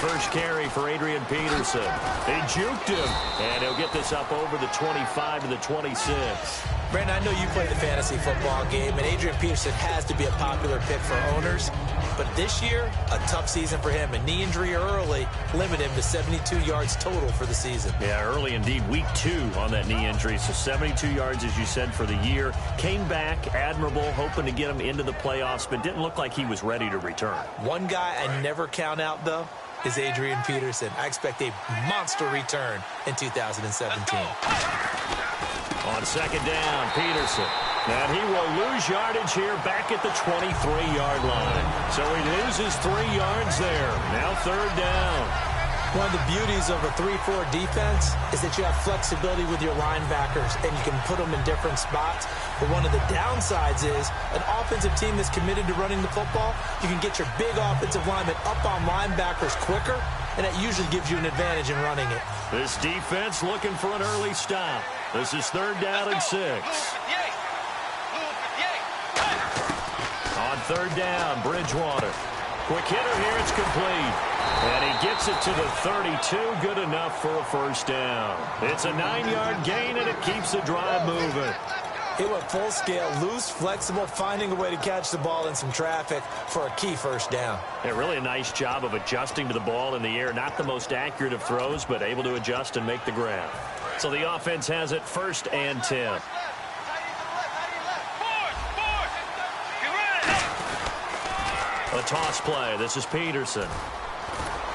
first carry for Adrian Peterson. They juked him, and he'll get this up over the 25 to the 26. Brandon, I know you play the fantasy football game, and Adrian Peterson has to be a popular pick for owners. But this year, a tough season for him. A knee injury early limited him to 72 yards total for the season. Yeah, early indeed. Week 2 on that knee injury. So 72 yards, as you said, for the year. Came back admirable, hoping to get him into the playoffs, but didn't look like he was ready to return. One guy I never count out, though, is Adrian Peterson. I expect a monster return in 2017. On second down, Peterson. And he will lose yardage here back at the 23-yard line. So he loses 3 yards there. Now third down. One of the beauties of a 3-4 defense is that you have flexibility with your linebackers, and you can put them in different spots. But one of the downsides is an offensive team that's committed to running the football, you can get your big offensive linemen up on linebackers quicker, and that usually gives you an advantage in running it. This defense looking for an early stop. This is third down and 6. On third down, Bridgewater. Quick hitter here, it's complete. And he gets it to the 32, good enough for a first down. It's a 9-yard gain, and it keeps the drive moving. It went full scale, loose, flexible, finding a way to catch the ball in some traffic for a key first down. Yeah, really a nice job of adjusting to the ball in the air. Not the most accurate of throws, but able to adjust and make the grab. So the offense has it first and 10. A toss play. This is Peterson.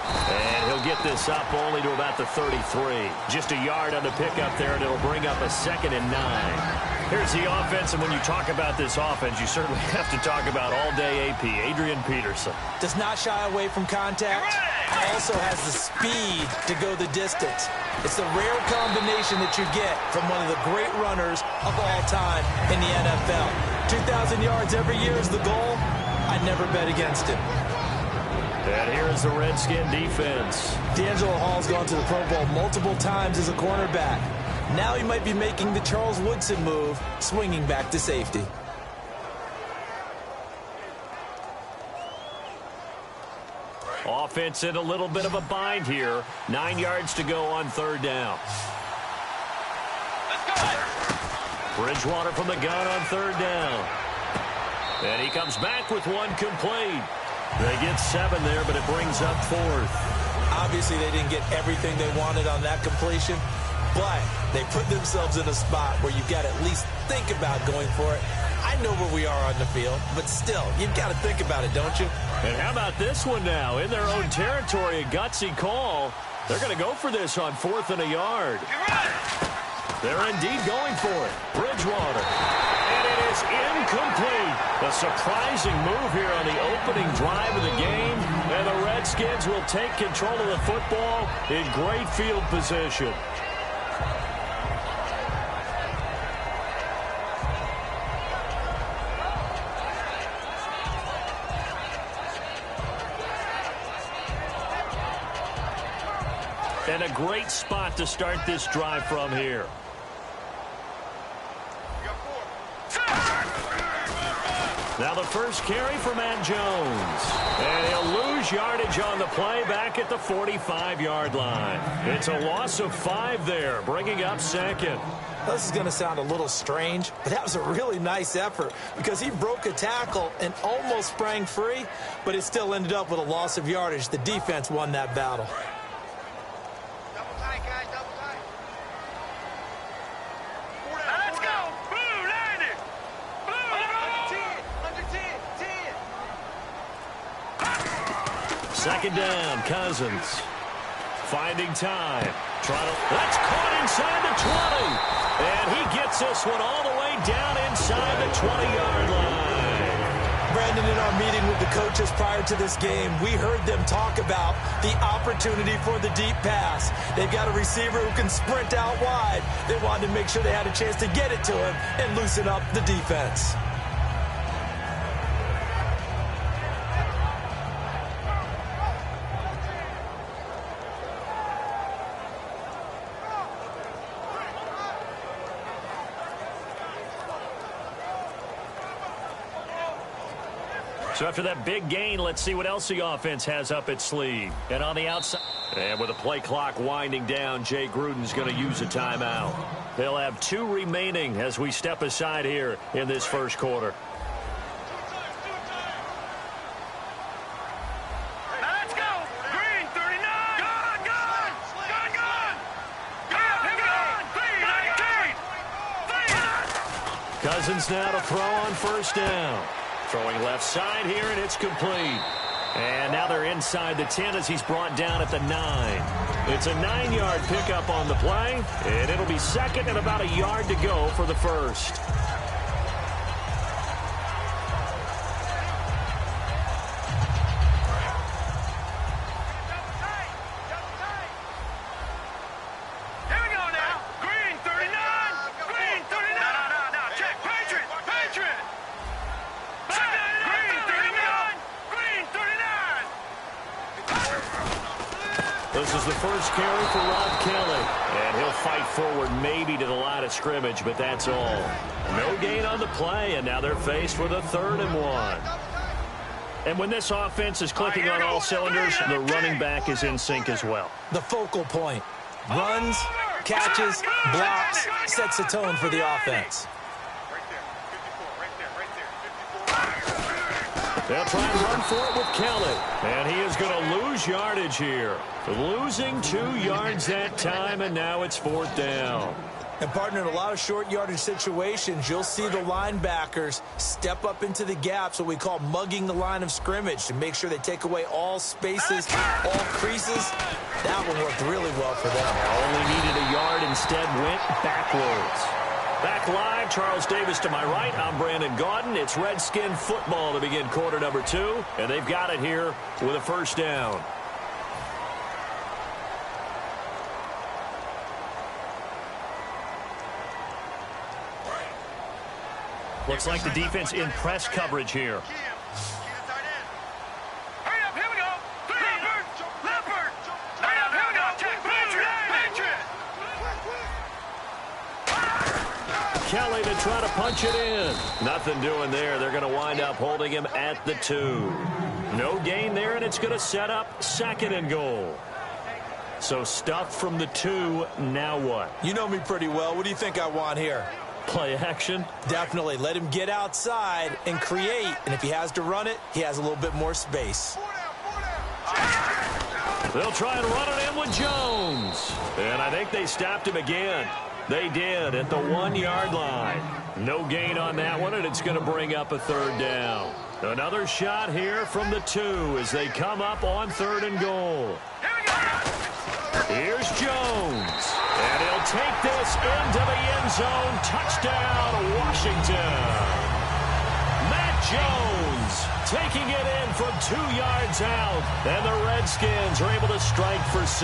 And he'll get this up only to about the 33. Just a yard on the pickup there, and it'll bring up a 2nd and 9. Here's the offense, and when you talk about this offense, you certainly have to talk about all-day AP, Adrian Peterson. Does not shy away from contact. Also has the speed to go the distance. It's the rare combination that you get from one of the great runners of all time in the NFL. 2,000 yards every year is the goal. I'd never bet against him. And here is the Redskin defense. D'Angelo Hall's gone to the Pro Bowl multiple times as a cornerback. Now he might be making the Charles Woodson move, swinging back to safety. Offense in a little bit of a bind here. 9 yards to go on third down. Bridgewater from the gun on third down. And he comes back with one complete. They get 7 there, but it brings up 4th. Obviously, they didn't get everything they wanted on that completion, but they put themselves in a spot where you've got to at least think about going for it. I know where we are on the field, but still, you've got to think about it, don't you? And how about this one now? In their own territory, a gutsy call. They're going to go for this on 4th and a yard. They're indeed going for it. Bridgewater. And it is incomplete. A surprising move here on the opening drive of the game. And the Redskins will take control of the football in great field position. And a great spot to start this drive from here. Now the first carry for Matt Jones. And he'll lose yardage on the play back at the 45-yard line. It's a loss of 5 there, bringing up 2nd. This is going to sound a little strange, but that was a really nice effort because he broke a tackle and almost sprang free, but it still ended up with a loss of yardage. The defense won that battle. Second down, Cousins. Finding time. That's caught inside the 20. And he gets this one all the way down inside the 20-yard line. Brandon, in our meeting with the coaches prior to this game, we heard them talk about the opportunity for the deep pass. They've got a receiver who can sprint out wide. They wanted to make sure they had a chance to get it to him and loosen up the defense. So after that big gain, let's see what else the offense has up its sleeve. And on the outside, and with the play clock winding down, Jay Gruden's going to use a timeout. They'll have 2 remaining as we step aside here in this first quarter. Let's go! Green, 39! Gone! Cousins now to throw on first down. Throwing left side here, and it's complete. And now they're inside the 10 as he's brought down at the 9. It's a 9-yard pickup on the play, and it'll be second and about a yard to go for the first. This is the first carry for Rob Kelly. And he'll fight forward maybe to the line of scrimmage, but that's all. No gain on the play, and now they're faced with a 3rd and 1. And when this offense is clicking on all cylinders, the running back is in sync as well. The focal point. Runs, catches, blocks, sets the tone for the offense. They'll try and run for it with Kelly. And he is going to lose yardage here. Losing 2 yards that time, and now it's 4th down. And, partner, in a lot of short yardage situations, you'll see the linebackers step up into the gaps, what we call mugging the line of scrimmage, to make sure they take away all spaces, all creases. That one worked really well for them. Only needed a yard, instead went backwards. Back live, Charles Davis to my right. I'm Brandon Gaudin. It's Redskin football to begin quarter number 2, and they've got it here with a first down. Looks like the defense in press coverage here. Kelly to try to punch it in. Nothing doing there. They're going to wind up holding him at the 2. No gain there, and it's going to set up 2nd and goal. So stuff from the 2. Now what? You know me pretty well. What do you think I want here? Play action? Definitely. Let him get outside and create. And if he has to run it, he has a little bit more space. They'll try and run it in with Jones. And I think they stopped him again. They did at the 1-yard line. No gain on that one, and it's going to bring up a 3rd down. Another shot here from the 2 as they come up on 3rd and goal. Here's Jones. And he'll take this into the end zone. Touchdown, Washington. Matt Jones taking it in from 2 yards out. And the Redskins are able to strike for 6.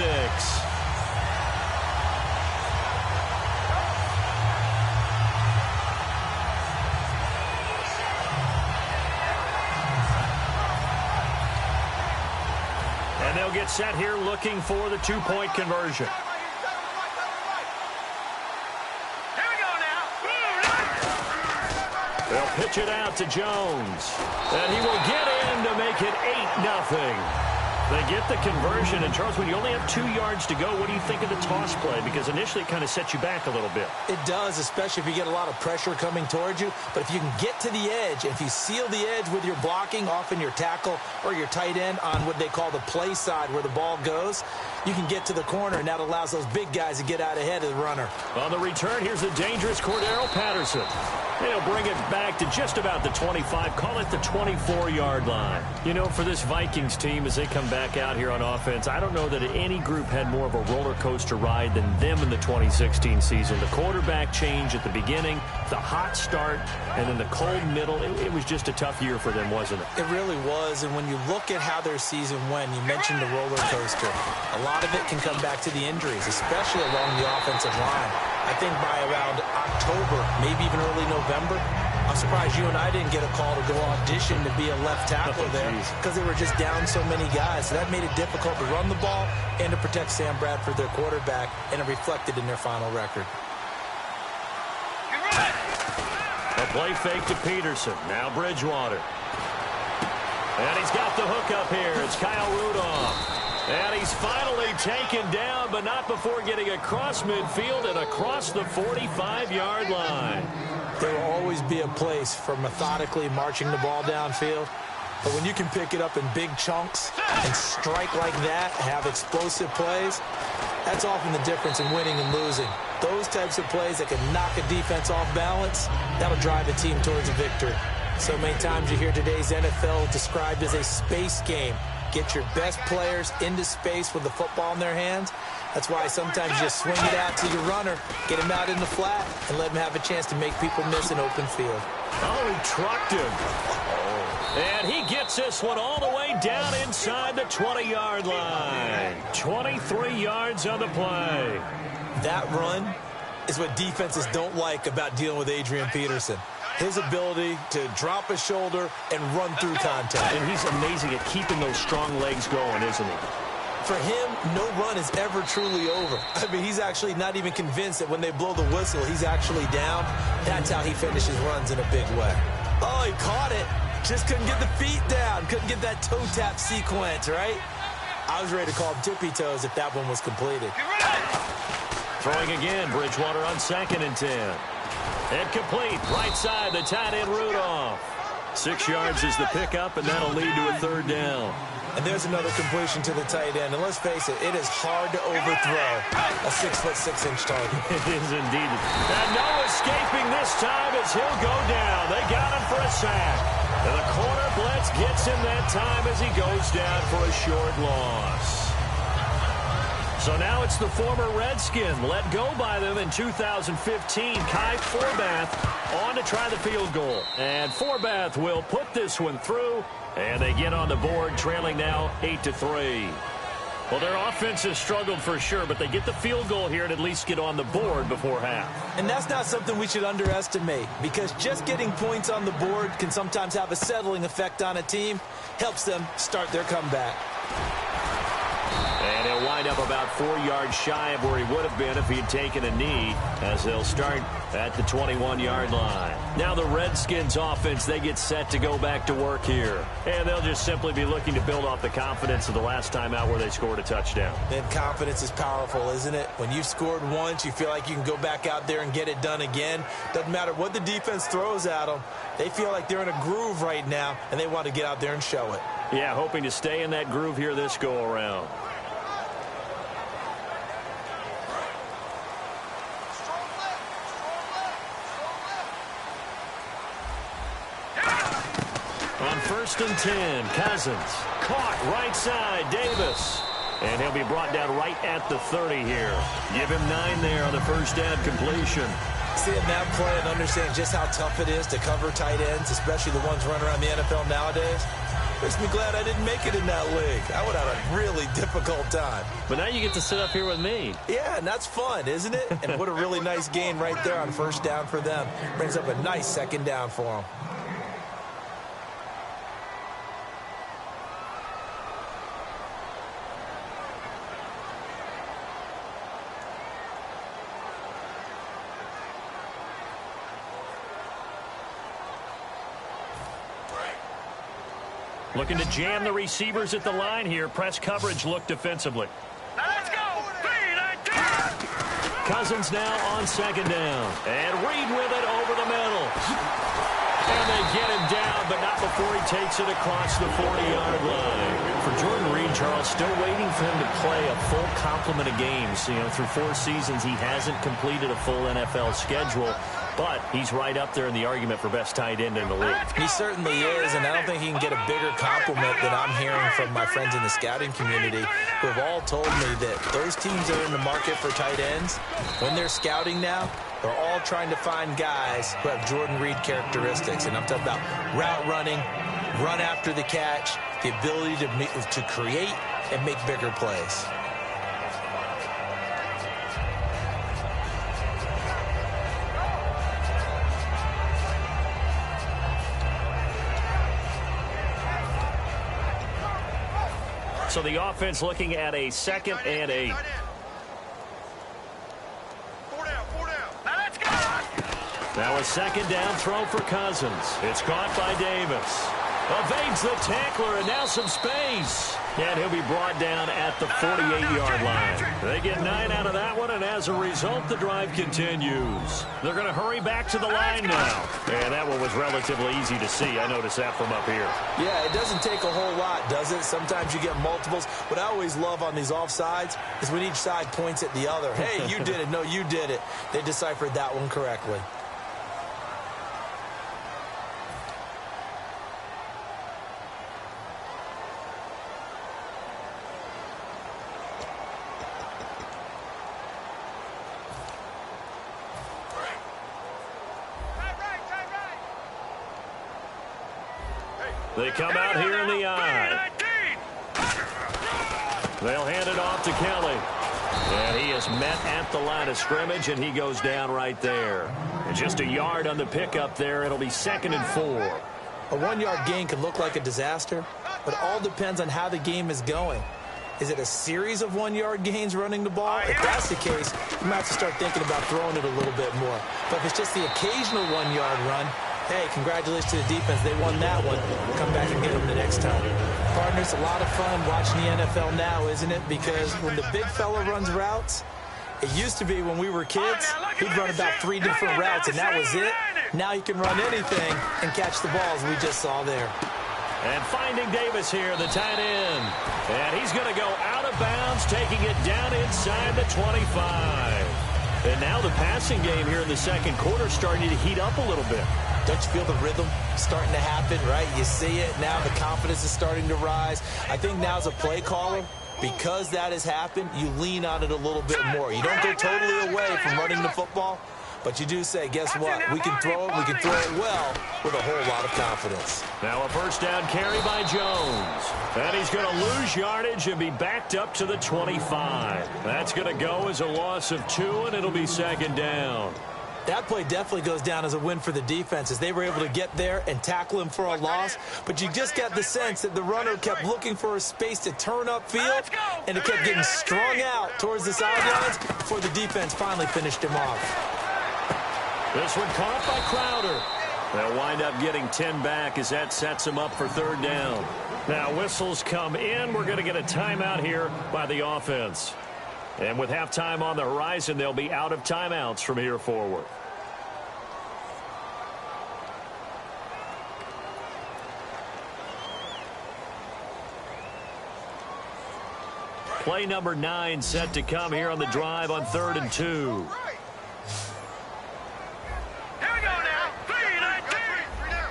And they'll get set here looking for the 2-point conversion. They'll pitch it out to Jones. And he will get in to make it 8-0. They get the conversion. And, Charles, when you only have 2 yards to go, what do you think of the toss play? Because initially it kind of sets you back a little bit. It does, especially if you get a lot of pressure coming towards you. But if you can get to the edge, if you seal the edge with your blocking, often your tackle or your tight end on what they call the play side where the ball goes, you can get to the corner, and that allows those big guys to get out ahead of the runner. On the return, here's the dangerous Cordero Patterson. They'll bring it back to just about the 25, call it the 24-yard line. You know, for this Vikings team, as they come back out here on offense, I don't know that any group had more of a roller coaster ride than them in the 2016 season. The quarterback change at the beginning, the hot start, and then the cold middle. It was just a tough year for them, wasn't it? It really was, and when you look at how their season went, you mentioned the roller coaster. A lot of it can come back to the injuries, especially along the offensive line. I think by around October, maybe even early November, I'm surprised you and I didn't get a call to go audition to be a left tackle there because they were just down so many guys. So that made it difficult to run the ball and to protect Sam Bradford, their quarterback, and it reflected in their final record. A play fake to Peterson. Now Bridgewater. And he's got the hook up here. It's Kyle Rudolph. And he's finally taken down, but not before getting across midfield and across the 45-yard line. There will always be a place for methodically marching the ball downfield. But when you can pick it up in big chunks and strike like that, have explosive plays, that's often the difference in winning and losing. Those types of plays that can knock a defense off balance, that'll drive a team towards a victory. So many times you hear today's NFL described as a space game. Get your best players into space with the football in their hands. That's why sometimes you just swing it out to your runner, get him out in the flat, and let him have a chance to make people miss an open field. Oh, he trucked him. And he gets this one all the way down inside the 20-yard line. 23 yards on the play. That run is what defenses don't like about dealing with Adrian Peterson. His ability to drop a shoulder and run through contact. And he's amazing at keeping those strong legs going, isn't he? For him, no run is ever truly over. I mean, he's actually not even convinced that when they blow the whistle, he's actually down. That's how he finishes runs in a big way. Oh, he caught it. Just couldn't get the feet down. Couldn't get that toe tap sequence, right? I was ready to call him tippy toes if that one was completed. Throwing again, Bridgewater on 2nd and 10. Incomplete, right side, the tight end Rudolph. 6 yards is the pickup, and that'll lead to a 3rd down. And there's another completion to the tight end. And let's face it, it is hard to overthrow a 6'6" target. It is indeed. And no escaping this time as he'll go down. They got him for a sack. And the corner blitz gets him that time as he goes down for a short loss. So now it's the former Redskin let go by them in 2015. Kai Forbath on to try the field goal. And Forbath will put this one through. And they get on the board, trailing now 8-3. Well, their offense has struggled for sure, but they get the field goal here and at least get on the board before half. And that's not something we should underestimate, because just getting points on the board can sometimes have a settling effect on a team. Helps them start their comeback. And he'll wind up about 4 yards shy of where he would have been if he had taken a knee, as they'll start at the 21-yard line. Now the Redskins offense, they get set to go back to work here. And they'll just simply be looking to build off the confidence of the last time out where they scored a touchdown. And confidence is powerful, isn't it? When you've scored once, you feel like you can go back out there and get it done again. Doesn't matter what the defense throws at them. They feel like they're in a groove right now, and they want to get out there and show it. Yeah, hoping to stay in that groove here this go-around. On 1st and 10, Cousins. Caught right side, Davis. And he'll be brought down right at the 30 here. Give him 9 there on the first down completion. Seeing that play and understanding just how tough it is to cover tight ends, especially the ones running around the NFL nowadays, makes me glad I didn't make it in that league. I would have a really difficult time. But now you get to sit up here with me. Yeah, and that's fun, isn't it? And what a really nice gain right there on first down for them. Brings up a nice 2nd down for them. Looking to jam the receivers at the line here. Press coverage look defensively. Now let's go. 3-19. Cousins now on 2nd down. And Reed with it over the middle. And they get him down, but not before he takes it across the 40-yard line. For Jordan Reed, Charles, still waiting for him to play a full complement of games. You know, through 4 seasons, he hasn't completed a full NFL schedule. But he's right up there in the argument for best tight end in the league. He certainly is, and I don't think he can get a bigger compliment than I'm hearing from my friends in the scouting community, who have all told me that those teams that are in the market for tight ends, when they're scouting now, they're all trying to find guys who have Jordan Reed characteristics. And I'm talking about route running, run after the catch, the ability to create and make bigger plays. So the offense looking at a 2nd and 8. 4 down. Now let's go. Now a 2nd down throw for Cousins. It's caught by Davis. Evades the tackler, and now some space. And he'll be brought down at the 48-yard line. They get 9 out of that one, and as a result, the drive continues. They're going to hurry back to the line now. And that one was relatively easy to see. I noticed that from up here. Yeah, it doesn't take a whole lot, does it? Sometimes you get multiples. What I always love on these offsides is when each side points at the other. Hey, you did it. No, you did it. They deciphered that one correctly. They come out here in the eye. They'll hand it off to Kelly. And he is met at the line of scrimmage, and he goes down right there. And just a yard on the pickup there. It'll be 2nd and 4. A 1-yard gain can look like a disaster, but it all depends on how the game is going. Is it a series of 1-yard gains running the ball? If that's the case, you might have to start thinking about throwing it a little bit more. But if it's just the occasional 1-yard run, hey, congratulations to the defense. They won that one. Come back and get them the next time. Partners, a lot of fun watching the NFL now, isn't it? Because when the big fella runs routes, it used to be when we were kids, he'd run about 3 different routes, and that was it. Now he can run anything and catch the balls we just saw there. And finding Davis here, the tight end. And he's going to go out of bounds, taking it down inside the 25. And now the passing game here in the second quarter is starting to heat up a little bit. Don't you feel the rhythm starting to happen, right? You see it. Now the confidence is starting to rise. I think now as a play caller, because that has happened, you lean on it a little bit more. You don't go totally away from running the football, but you do say, guess what? We can throw it. We can throw it well with a whole lot of confidence. Now a first down carry by Jones. And he's going to lose yardage and be backed up to the 25. That's going to go as a loss of 2, and it'll be 2nd down. That play definitely goes down as a win for the defense as they were able to get there and tackle him for a loss. But you just got the sense that the runner kept looking for a space to turn upfield, and it kept getting strung out towards the sidelines before the defense finally finished him off. This one caught by Crowder. They'll wind up getting 10 back as that sets them up for 3rd down. Now whistles come in. We're going to get a timeout here by the offense. And with halftime on the horizon, they'll be out of timeouts from here forward. Play number 9 set to come here on the drive on 3rd and 2. Here we go now. 3 down.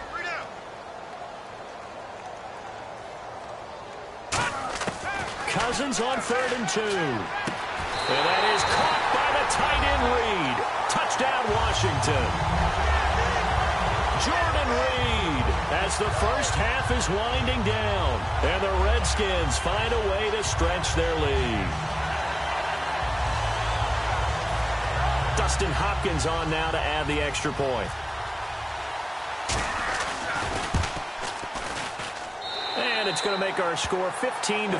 Cousins on 3rd and 2. And that is caught by the tight end Reed. Touchdown, Washington. Jordan Reed as the first half is winding down. And the Redskins find a way to stretch their lead. Dustin Hopkins on now to add the extra point. And it's going to make our score 15-3.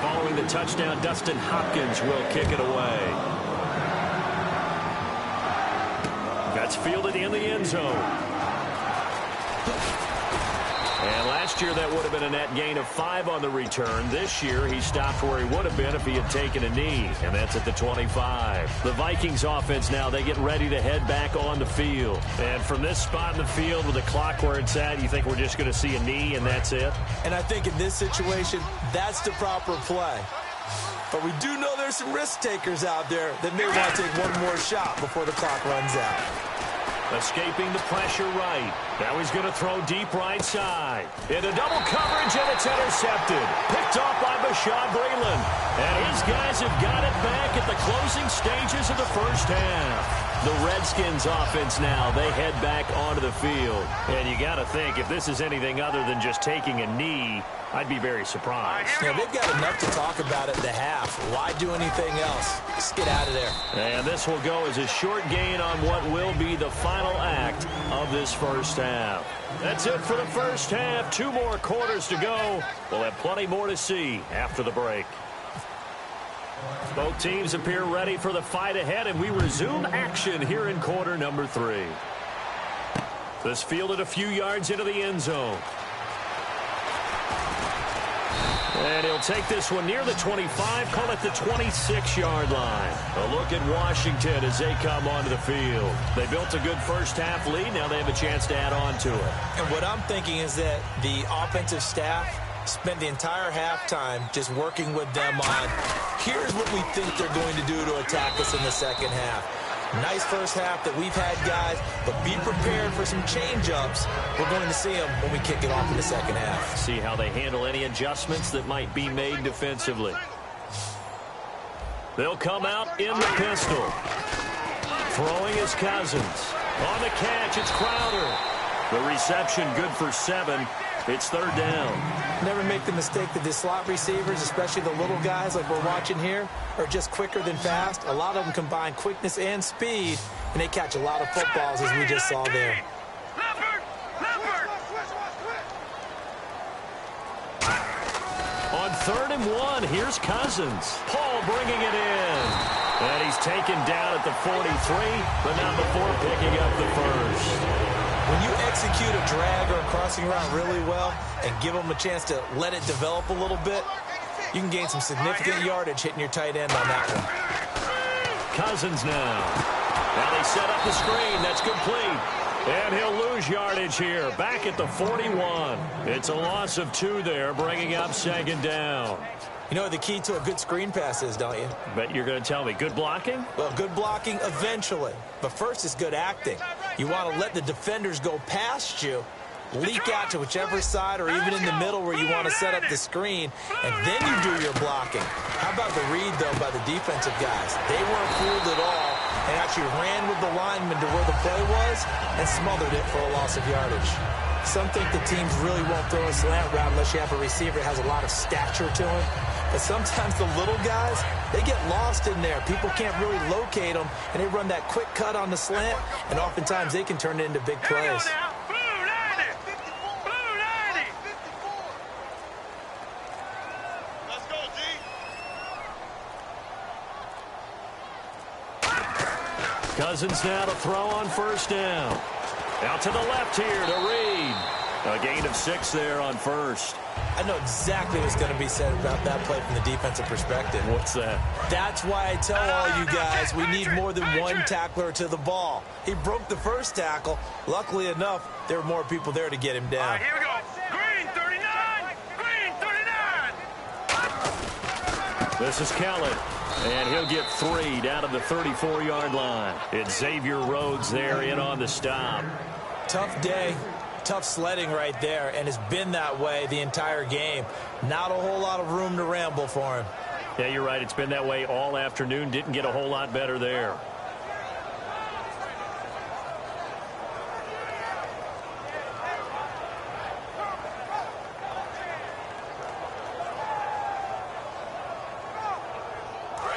Following the touchdown, Dustin Hopkins will kick it away. That's fielded in the end zone. And last year that would have been a net gain of 5 on the return. This year he stopped where he would have been if he had taken a knee, and that's at the 25. The Vikings offense now, they get ready to head back on the field. And from this spot in the field with the clock where it's at, you think we're just going to see a knee and that's it? And I think in this situation, that's the proper play. But we do know there's some risk takers out there that may want to take one more shot before the clock runs out. Escaping the pressure right. Now he's going to throw deep right side. Into double coverage, and it's intercepted. Picked off by Bashaud Breeland. And his guys have got it back at the closing stages of the first half. The Redskins offense now, they head back onto the field. And you got to think, if this is anything other than just taking a knee, I'd be very surprised. Yeah, they've got enough to talk about at the half. Why do anything else? Just get out of there. And this will go as a short gain on what will be the final act of this first half. That's it for the first half. 2 more quarters to go. We'll have plenty more to see after the break. Both teams appear ready for the fight ahead, and we resume action here in quarter number 3. This fielded a few yards into the end zone. And he'll take this one near the 25, call it the 26-yard line. A look at Washington as they come onto the field. They built a good first-half lead. Now they have a chance to add on to it. And what I'm thinking is that the offensive staff spent the entire halftime just working with them on, here's what we think they're going to do to attack us in the second half. Nice first half that we've had, guys, but be prepared for some change-ups. We're going to see them when we kick it off in the second half. See how they handle any adjustments that might be made defensively. They'll come out in the pistol. Throwing is Cousins. On the catch, it's Crowder. The reception good for 7. It's third down. Never make the mistake that the slot receivers, especially the little guys like we're watching here, are just quicker than fast. A lot of them combine quickness and speed, and they catch a lot of footballs, as we just saw there. On 3rd and 1, here's Cousins. Paul bringing it in. And he's taken down at the 43, but not before picking up the first. When you execute a drag or a crossing route really well and give them a chance to let it develop a little bit, you can gain some significant yardage hitting your tight end on that one. Cousins now. Now they set up the screen. That's complete. And he'll lose yardage here. Back at the 41. It's a loss of 2 there, bringing up 2nd down. You know what the key to a good screen pass is, don't you? Bet you're going to tell me. Good blocking? Well, good blocking eventually. But first is good acting. You want to let the defenders go past you, leak out to whichever side or even in the middle where you want to set up the screen, and then you do your blocking. How about the read, though, by the defensive guys? They weren't fooled at all and actually ran with the lineman to where the play was and smothered it for a loss of yardage. Some think the teams really won't throw a slant route unless you have a receiver that has a lot of stature to him. But sometimes the little guys, they get lost in there. People can't really locate them, and they run that quick cut on the slant, and oftentimes they can turn it into big plays. Cousins now to throw on 1st down. Out to the left here to Reed. A gain of 6 there on 1st. I know exactly what's going to be said about that play from the defensive perspective. What's that? That's why I tell all you guys we need more than one tackler to the ball. He broke the first tackle. Luckily enough, there were more people there to get him down. All right, here we go. Green 39. Green 39. This is Kelly. And he'll get 3 down to the 34-yard line. It's Xavier Rhodes there in on the stop. Tough day. Tough sledding right there, and it's been that way the entire game. Not a whole lot of room to ramble for him. Yeah, you're right. It's been that way all afternoon. Didn't get a whole lot better there.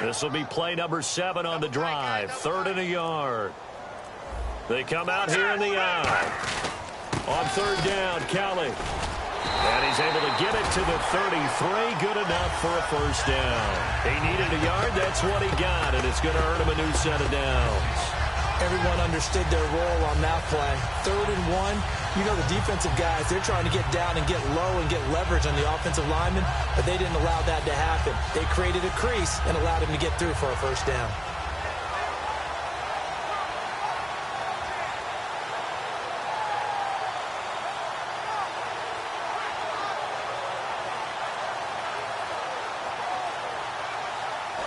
This will be play number 7 on the drive. 3rd and a yard. They come out here in the eye. On 3rd down, Kelly. And he's able to get it to the 33. Good enough for a 1st down. He needed a yard. That's what he got, and it's going to earn him a new set of downs. Everyone understood their role on that play. 3rd and 1. You know the defensive guys, they're trying to get down and get low and get leverage on the offensive lineman, but they didn't allow that to happen. They created a crease and allowed him to get through for a 1st down.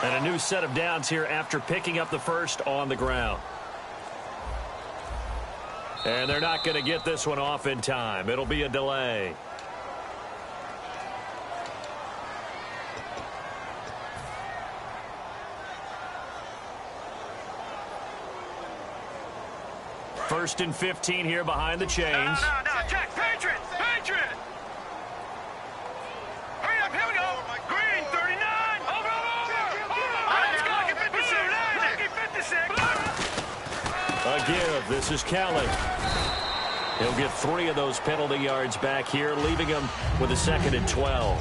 And a new set of downs here after picking up the first on the ground. And they're not going to get this one off in time. It'll be a delay. First and 15 here behind the chains. No, check. Patriot. Hurry up, here we go. Green 39. Over. Let's go. Get 56. A give. This is Kelly. He'll get 3 of those penalty yards back here, leaving him with a 2nd and 12.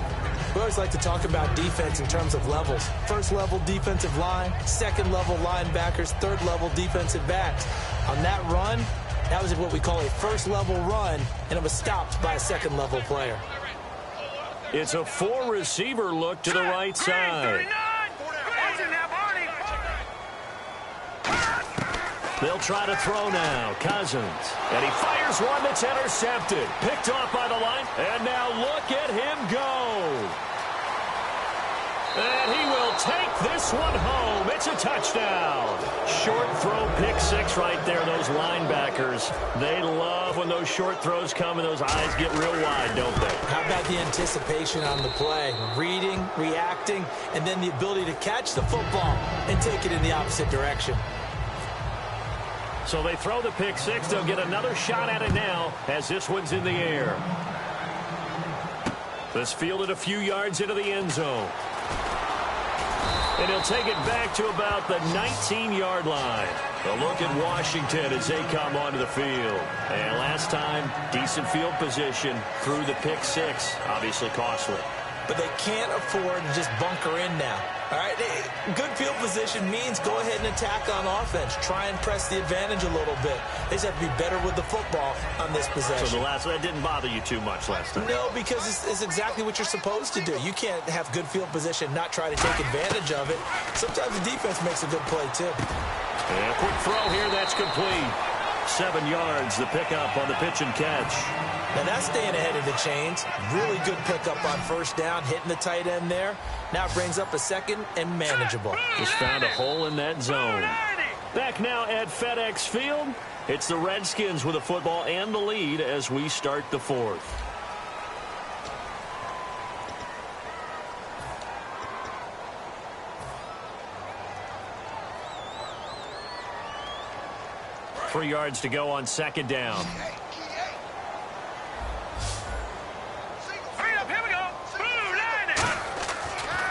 We always like to talk about defense in terms of levels. First level defensive line, second level linebackers, third level defensive backs. On that run, that was what we call a first level run, and it was stopped by a second level player. It's a four-receiver look to the right side. They'll try to throw now. Cousins. And he fires one that's intercepted. Picked off by the line. And now look at him go. And he will take this one home. It's a touchdown. Short throw, pick six right there. Those linebackers, they love when those short throws come and those eyes get real wide, don't they? How about the anticipation on the play? Reading, reacting, and then the ability to catch the football and take it in the opposite direction. So they throw the pick six. They'll get another shot at it now as this one's in the air. This fielded a few yards into the end zone. And he'll take it back to about the 19-yard line. A look at Washington as they come onto the field. And last time, decent field position through the pick six. Obviously costly. But they can't afford to just bunker in now. All right, good field position means go ahead and attack on offense. Try and press the advantage a little bit. They just have to be better with the football on this possession. So that didn't bother you too much last time? No, because it's exactly what you're supposed to do. You can't have good field position, not try to take advantage of it. Sometimes the defense makes a good play, too. And a quick throw here, that's complete. 7 yards, the pickup on the pitch and catch. Now that's staying ahead of the chains. Really good pickup on first down, hitting the tight end there. Now it brings up a second and manageable. Just found a hole in that zone. Back now at FedEx Field. It's the Redskins with the football and the lead as we start the fourth. Three yards to go on second down.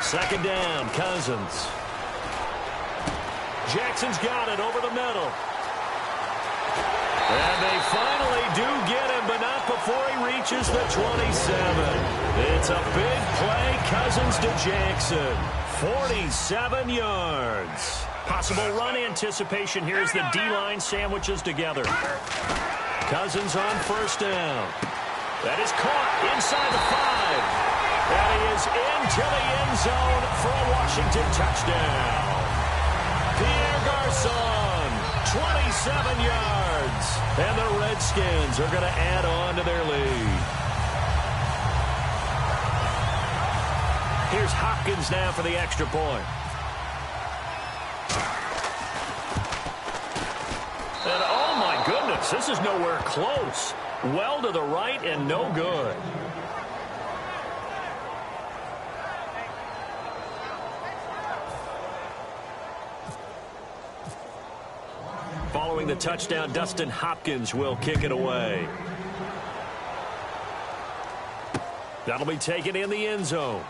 Second down, Cousins. Jackson's got it over the middle. And they finally do get him, but not before he reaches the 27. It's a big play, Cousins to Jackson. 47 yards. Possible run anticipation here as the D-line sandwiches together. Cousins on first down. That is caught inside the 5. And he is into the end zone for a Washington touchdown. Pierre Garçon, 27 yards. And the Redskins are going to add on to their lead. Here's Hopkins now for the extra point. And oh my goodness, this is nowhere close. Well to the right and no good. Following the touchdown, Dustin Hopkins will kick it away. That'll be taken in the end zone.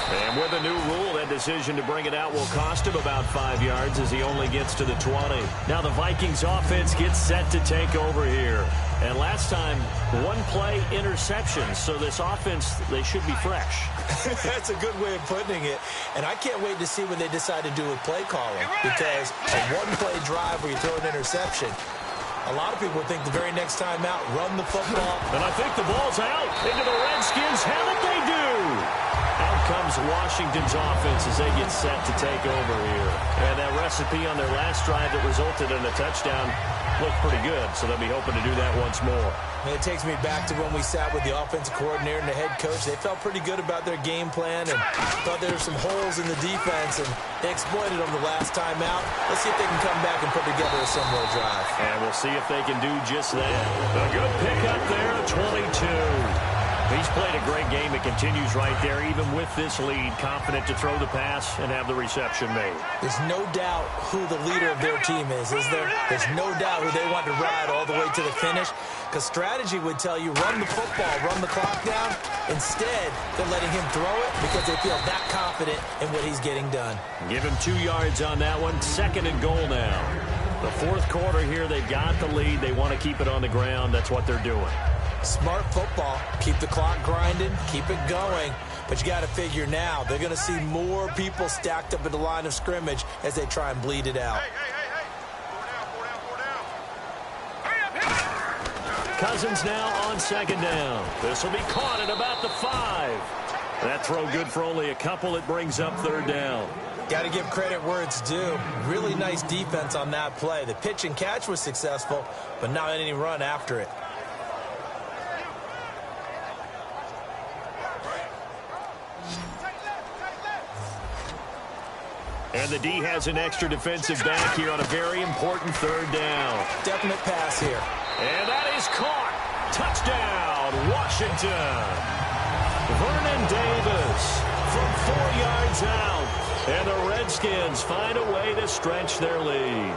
And with a new rule, that decision to bring it out will cost him about 5 yards as he only gets to the 20. Now the Vikings offense gets set to take over here. And last time, one play interception. So this offense, they should be fresh. That's a good way of putting it. And I can't wait to see what they decide to do with play calling. Because a one-play drive where you throw an interception, a lot of people think the very next time out, run the football. And I think the ball's out into the Redskins' hand, and they do. Out comes Washington's offense as they get set to take over here. And that recipe on their last drive that resulted in a touchdown looked pretty good, so they'll be hoping to do that once more. And it takes me back to when we sat with the offensive coordinator and the head coach. They felt pretty good about their game plan and thought there were some holes in the defense, and they exploited them the last time out. Let's see if they can come back and put together a similar drive. And we'll see if they can do just that. A good pickup there, 22. He's played a great game. It continues right there, even with this lead, confident to throw the pass and have the reception made. There's no doubt who the leader of their team is there? There's no doubt who they want to ride all the way to the finish, because strategy would tell you run the football, run the clock down. Instead, they're letting him throw it because they feel that confident in what he's getting done. Give him 2 yards on that one. Second and goal now. The fourth quarter here, they've got the lead. They want to keep it on the ground. That's what they're doing. Smart football. Keep the clock grinding. Keep it going. But you got to figure now, they're going to see more people stacked up at the line of scrimmage as they try and bleed it out. Hey. Cousins now on second down. This will be caught at about the 5. That throw good for only a couple. It brings up third down. Got to give credit where it's due. Really nice defense on that play. The pitch and catch was successful, but not any run after it. And the D has an extra defensive back here on a very important third down. Definite pass here. And that is caught. Touchdown, Washington. Vernon Davis from 4 yards out. And the Redskins find a way to stretch their lead.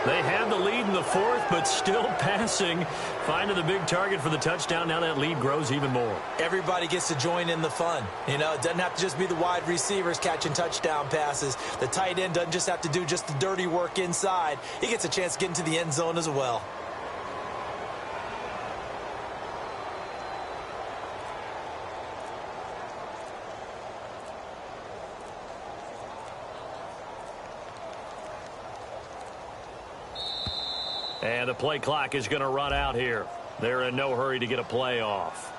They have the lead in the 4th, but still passing. Finding the big target for the touchdown. Now that lead grows even more. Everybody gets to join in the fun. You know, it doesn't have to just be the wide receivers catching touchdown passes. The tight end doesn't just have to do just the dirty work inside. He gets a chance to get into the end zone as well. And the play clock is going to run out here. They're in no hurry to get a play off.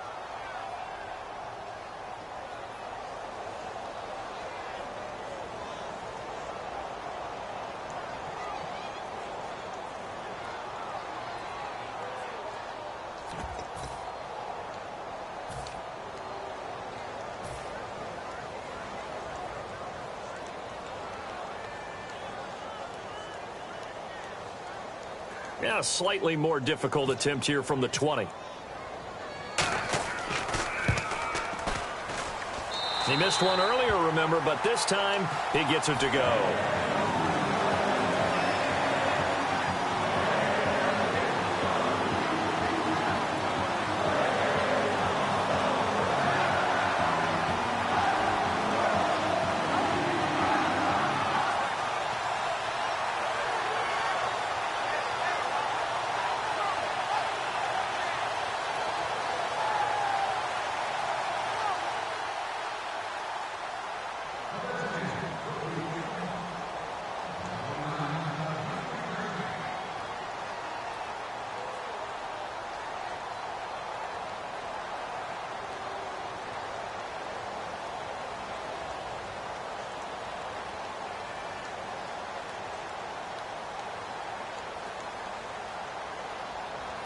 Yeah, a slightly more difficult attempt here from the 20. He missed one earlier, remember, but this time he gets it to go.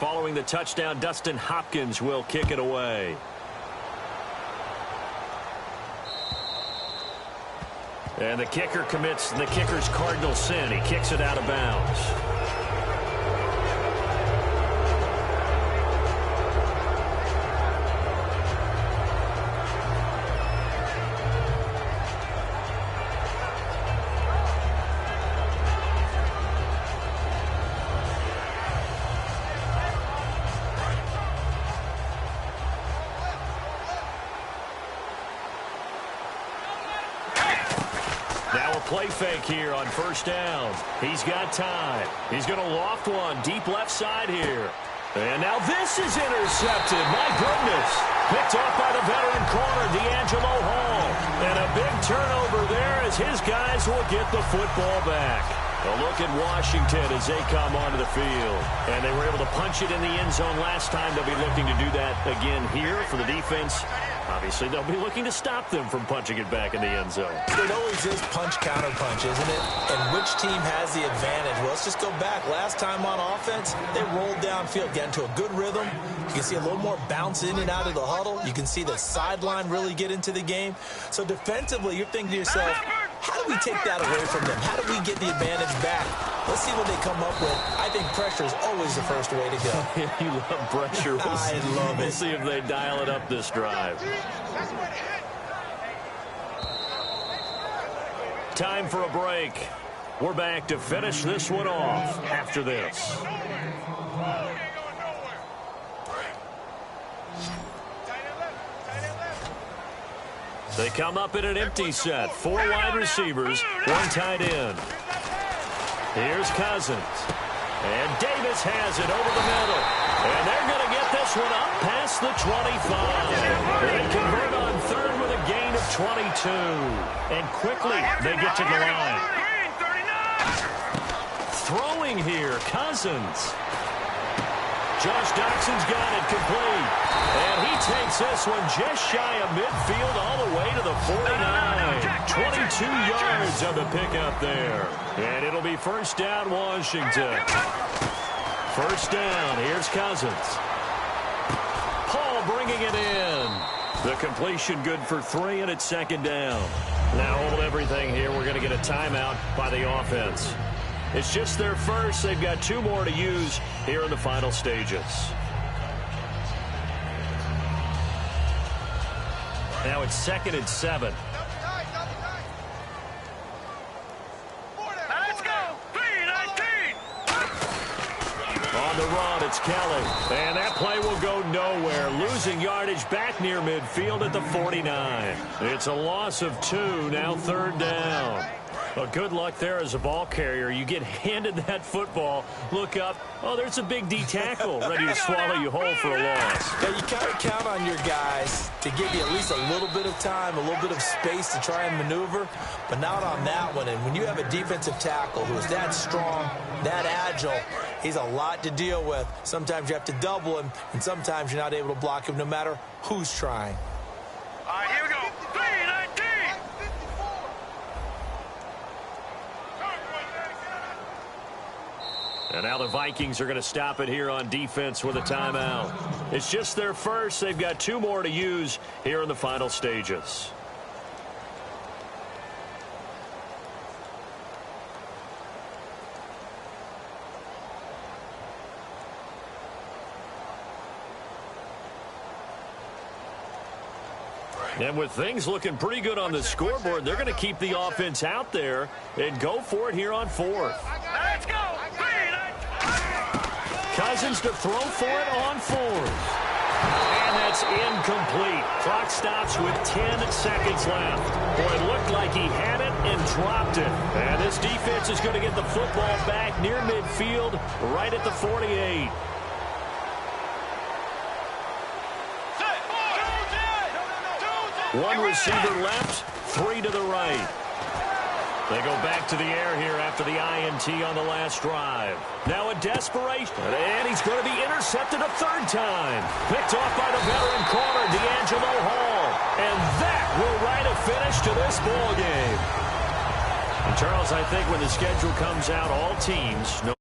Following the touchdown, Dustin Hopkins will kick it away. And the kicker commits the kicker's cardinal sin. He kicks it out of bounds. Play fake here on first down. He's got time. He's going to loft one deep left side here. And now this is intercepted. My goodness. Picked off by the veteran corner, D'Angelo Hall. And a big turnover there as his guys will get the football back. A look at Washington as they come onto the field. And they were able to punch it in the end zone last time. They'll be looking to do that again here for the defense. Obviously, they'll be looking to stop them from punching it back in the end zone. It always is punch-counter-punch, isn't it? And which team has the advantage? Well, let's just go back. Last time on offense, they rolled downfield, got into a good rhythm. You can see a little more bounce in and out of the huddle. You can see the sideline really get into the game. So defensively, you're thinking to yourself, how do we take that away from them? How do we get the advantage back? Let's see what they come up with. I think pressure is always the first way to go. You love pressure. I love it. We'll see if they dial it up this drive. Time for a break. We're back to finish this one off after this. They come up in an empty set. 4 wide receivers, 1 tight end. Here's Cousins. And Davis has it over the middle. And they're going to get this one up past the 25. They convert on third with a gain of 22. And quickly they get to the line. Throwing here, Cousins. Josh Doxson's got it complete. And he takes this one just shy of midfield all the way to the 49. 22 yards on the pickup there. And it'll be first down, Washington. First down, here's Cousins. Paul bringing it in. The completion good for 3, and it's second down. Now hold everything here. We're going to get a timeout by the offense. It's just their first. They've got 2 more to use here in the final stages. Now it's 2nd and 7. Let's go. 3-19. On the run, it's Kelly. And that play will go nowhere. Losing yardage back near midfield at the 49. It's a loss of 2, now third down. Well, good luck there as a ball carrier. You get handed that football, look up, oh, there's a big D tackle ready to swallow you whole for a loss. Yeah, you kind of count on your guys to give you at least a little bit of time, a little bit of space to try and maneuver, but not on that one. And when you have a defensive tackle who is that strong, that agile, he's a lot to deal with. Sometimes you have to double him, and sometimes you're not able to block him no matter who's trying. All right, here we go. 3-19. And now the Vikings are going to stop it here on defense with a timeout. It's just their first. They've got 2 more to use here in the final stages. And with things looking pretty good on the scoreboard, they're going to keep the offense out there and go for it here on 4th. Let's go. 3-19. Cousins to throw for it on 4th. And that's incomplete. Clock stops with 10 seconds left. Boy, it looked like he had it and dropped it. And this defense is going to get the football back near midfield right at the 48. One receiver left, 3 to the right. They go back to the air here after the INT on the last drive. Now a desperation, and he's going to be intercepted a 3rd time. Picked off by the veteran corner, D'Angelo Hall. And that will write a finish to this ball game. And Charles, I think when the schedule comes out, all teams know